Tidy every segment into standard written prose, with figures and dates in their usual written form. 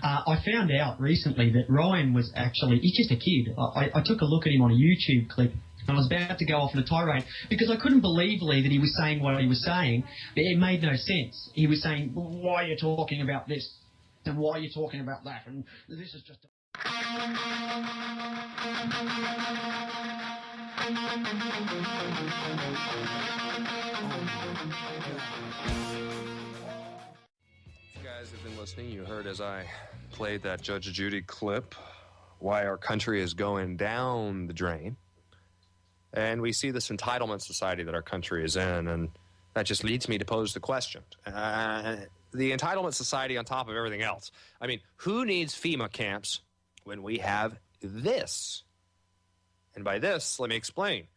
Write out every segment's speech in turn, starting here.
I found out recently that Ryan was actually, he's just a kid. I took a look at him on a YouTube clip, and I was about to go off on a tirade because I couldn't believe, Lee, that he was saying what he was saying. It made no sense. He was saying, why are you talking about this? And why are you talking about that? And this is just... If you guys have been listening, you heard as I played that Judge Judy clip why our country is going down the drain. And we see this entitlement society that our country is in, and that just leads me to pose the question. The entitlement society on top of everything else. I mean, who needs FEMA camps when we have this? And by this, let me explain.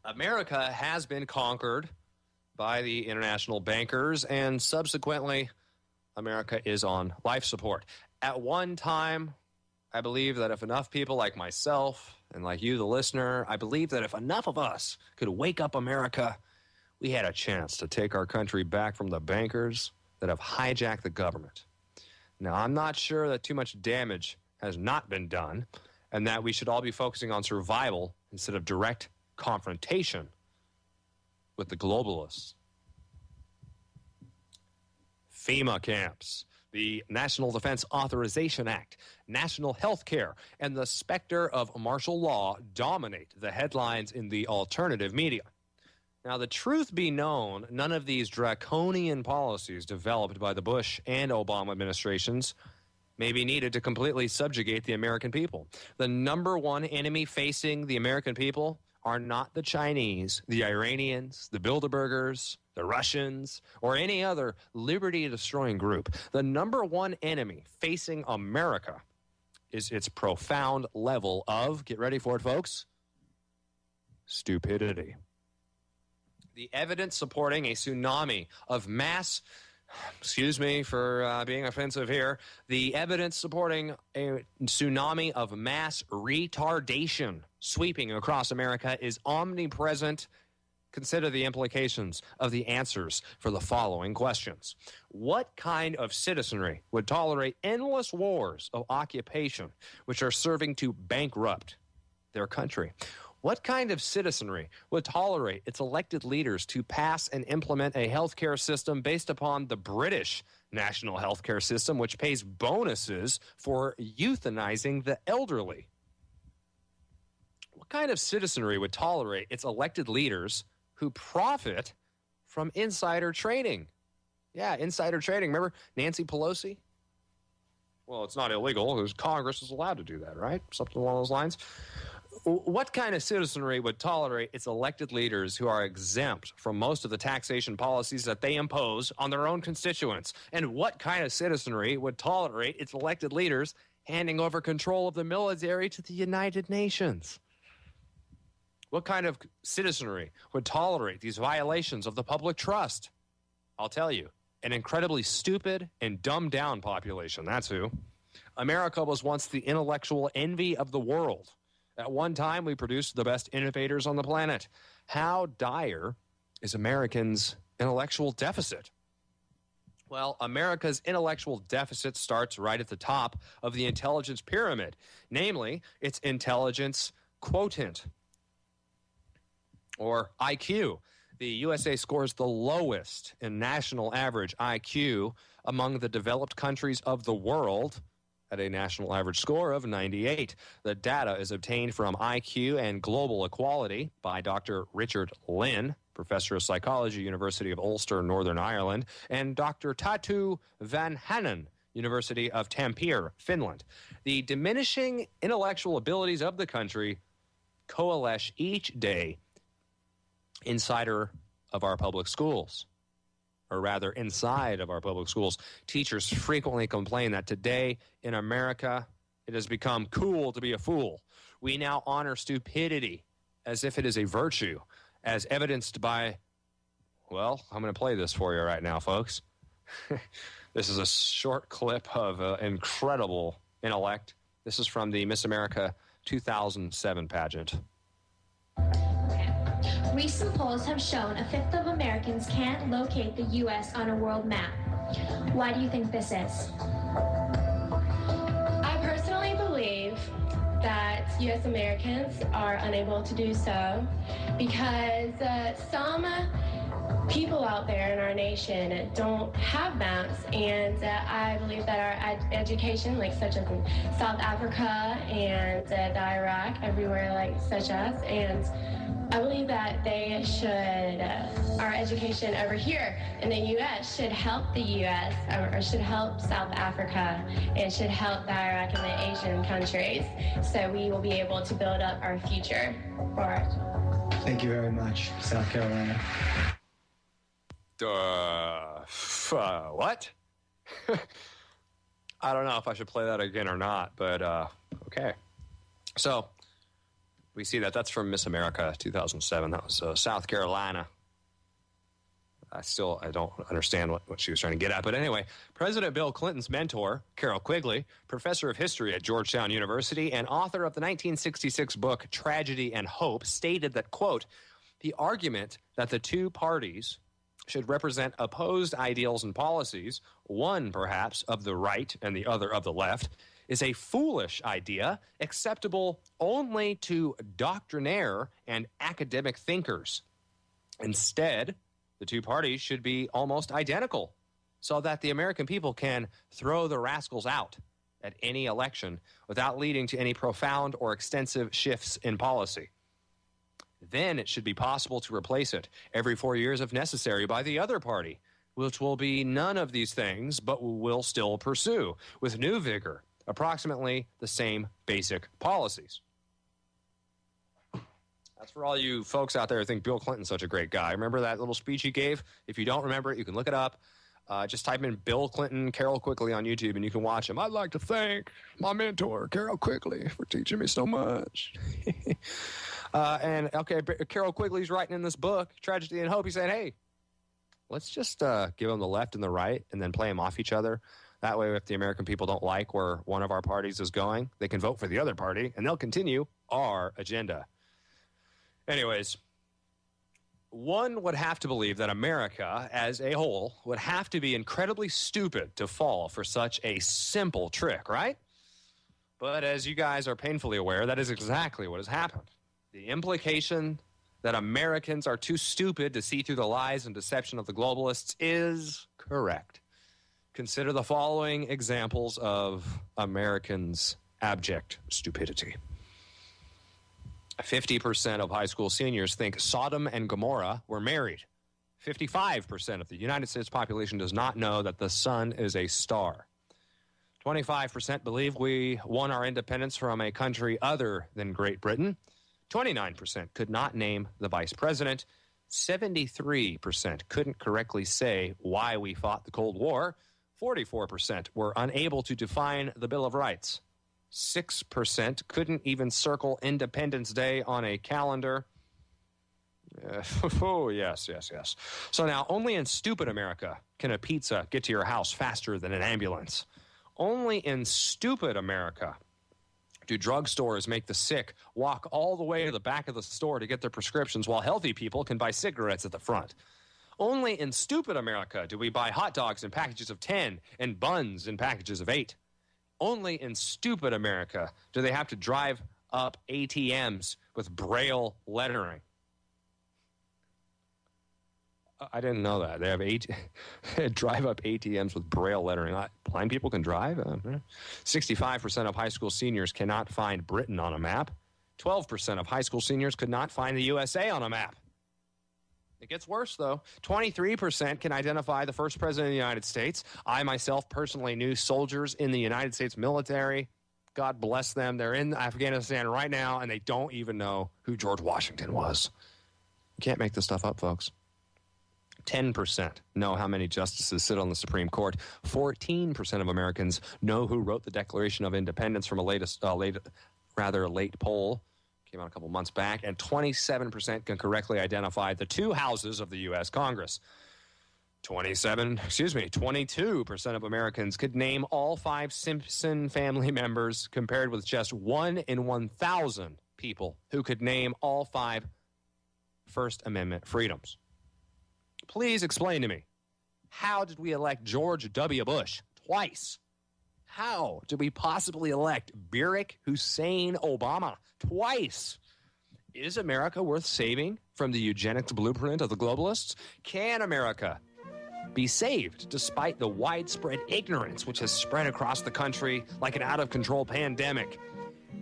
America has been conquered by the international bankers, and subsequently, America is on life support. At one time, I believe that if enough people like myself and like you, the listener, I believe that if enough of us could wake up America, we had a chance to take our country back from the bankers that have hijacked the government. Now, I'm not sure that too much damage has not been done, and that we should all be focusing on survival instead of direct confrontation with the globalists. FEMA camps, the National Defense Authorization Act, national health care, and the specter of martial law dominate the headlines in the alternative media. Now, the truth be known, none of these draconian policies developed by the Bush and Obama administrations may be needed to completely subjugate the American people. The number one enemy facing the American people are not the Chinese, the Iranians, the Bilderbergers, the Russians, or any other liberty-destroying group. The number one enemy facing America is its profound level of, get ready for it, folks, stupidity. The evidence supporting a tsunami of mass, excuse me for being offensive here, the evidence supporting a tsunami of mass retardation sweeping across America is omnipresent. Consider the implications of the answers for the following questions. What kind of citizenry would tolerate endless wars of occupation which are serving to bankrupt their country? What kind of citizenry would tolerate its elected leaders to pass and implement a healthcare system based upon the British national healthcare system, which pays bonuses for euthanizing the elderly? What kind of citizenry would tolerate its elected leaders who profit from insider trading? Yeah, insider trading. Remember Nancy Pelosi? Well, it's not illegal because Congress is allowed to do that, right? Something along those lines. What kind of citizenry would tolerate its elected leaders who are exempt from most of the taxation policies that they impose on their own constituents? And what kind of citizenry would tolerate its elected leaders handing over control of the military to the United Nations? What kind of citizenry would tolerate these violations of the public trust? I'll tell you, an incredibly stupid and dumbed down population, that's who. America was once the intellectual envy of the world. At one time, we produced the best innovators on the planet. How dire is Americans' intellectual deficit? Well, America's intellectual deficit starts right at the top of the intelligence pyramid, namely its intelligence quotient, or IQ. The USA scores the lowest in national average IQ among the developed countries of the world, at a national average score of 98. The data is obtained from IQ and Global Equality by Dr. Richard Lynn, professor of psychology, University of Ulster, Northern Ireland, and Dr. Tatu Van Hanen, University of Tampere, Finland. The diminishing intellectual abilities of the country coalesce each day inside of our public schools. Or rather, inside of our public schools. Teachers frequently complain that today in America, it has become cool to be a fool. We now honor stupidity as if it is a virtue, as evidenced by, well, I'm going to play this for you right now, folks. This is a short clip of incredible intellect. This is from the Miss America 2007 pageant. Recent polls have shown a fifth of Americans can't locate the U.S. on a world map. Why do you think this is? U.S. Americans are unable to do so because some people out there in our nation don't have maps, and I believe that our education, like such as in South Africa and Iraq, everywhere like such as, and I believe that they should, our education over here in the U.S. should help the U.S. or should help South Africa and should help the Iraq and the Asian countries, so we will be able to build up our future for it. Thank you very much, South Carolina. What? I don't know if I should play that again or not, but okay. So we see that that's from Miss America 2007. That was South Carolina. I don't understand what she was trying to get at. But anyway, President Bill Clinton's mentor, Carol Quigley, professor of history at Georgetown University and author of the 1966 book Tragedy and Hope, stated that, quote, the argument that the two parties should represent opposed ideals and policies, one perhaps of the right and the other of the left, is a foolish idea acceptable only to doctrinaire and academic thinkers. Instead, the two parties should be almost identical so that the American people can throw the rascals out at any election without leading to any profound or extensive shifts in policy. Then it should be possible to replace it every 4 years if necessary by the other party, which will be none of these things, but will still pursue, with new vigor, approximately the same basic policies. That's for all you folks out there who think Bill Clinton's such a great guy. Remember that little speech he gave? If you don't remember it, you can look it up. Just type in Bill Clinton, Carol Quigley on YouTube, and you can watch him. I'd like to thank my mentor, Carol Quigley, for teaching me so much. And, okay, Carol Quigley's writing in this book, Tragedy and Hope. He's saying, hey, let's just give them the left and the right and then play them off each other. That way, if the American people don't like where one of our parties is going, they can vote for the other party, and they'll continue our agenda. Anyways, one would have to believe that America as a whole would have to be incredibly stupid to fall for such a simple trick, right? But as you guys are painfully aware, that is exactly what has happened. The implication that Americans are too stupid to see through the lies and deception of the globalists is correct. Consider the following examples of Americans' abject stupidity. 50% of high school seniors think Sodom and Gomorrah were married. 55% of the United States population does not know that the sun is a star. 25% believe we won our independence from a country other than Great Britain. 29% could not name the vice president. 73% couldn't correctly say why we fought the Cold War. 44% were unable to define the Bill of Rights. 6% couldn't even circle Independence Day on a calendar. Oh, yes. So now, only in stupid America can a pizza get to your house faster than an ambulance. Only in stupid America do drugstores make the sick walk all the way to the back of the store to get their prescriptions while healthy people can buy cigarettes at the front. Only in stupid America do we buy hot dogs in packages of 10 and buns in packages of 8. Only in stupid America do they have to drive up ATMs with Braille lettering. I didn't know that. They have drive up ATMs with Braille lettering. Blind people can drive? 65% of high school seniors cannot find Britain on a map. 12% of high school seniors could not find the USA on a map. It gets worse, though. 23% can identify the first president of the United States. I myself personally knew soldiers in the United States military. God bless them. They're in Afghanistan right now, and they don't even know who George Washington was. You can't make this stuff up, folks. 10% know how many justices sit on the Supreme Court. 14% of Americans know who wrote the Declaration of Independence from a late poll. Came out a couple months back. And 27% can correctly identify the two houses of the U.S. Congress. 22% of Americans could name all 5 Simpson family members, compared with just 1 in 1,000 people who could name all 5 First Amendment freedoms. Please explain to me, how did we elect George W. Bush twice? How did we possibly elect Barack Hussein Obama twice? Is America worth saving from the eugenics blueprint of the globalists? Can America be saved despite the widespread ignorance which has spread across the country like an out-of-control pandemic?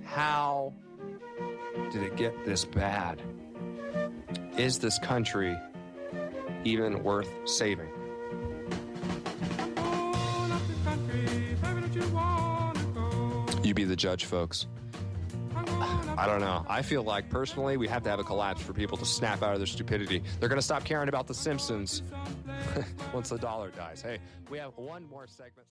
How did it get this bad? Is this country even worth saving? You be the judge, folks. I don't know. I feel like, personally, we have to have a collapse for people to snap out of their stupidity. They're going to stop caring about The Simpsons once the dollar dies. Hey, we have one more segment.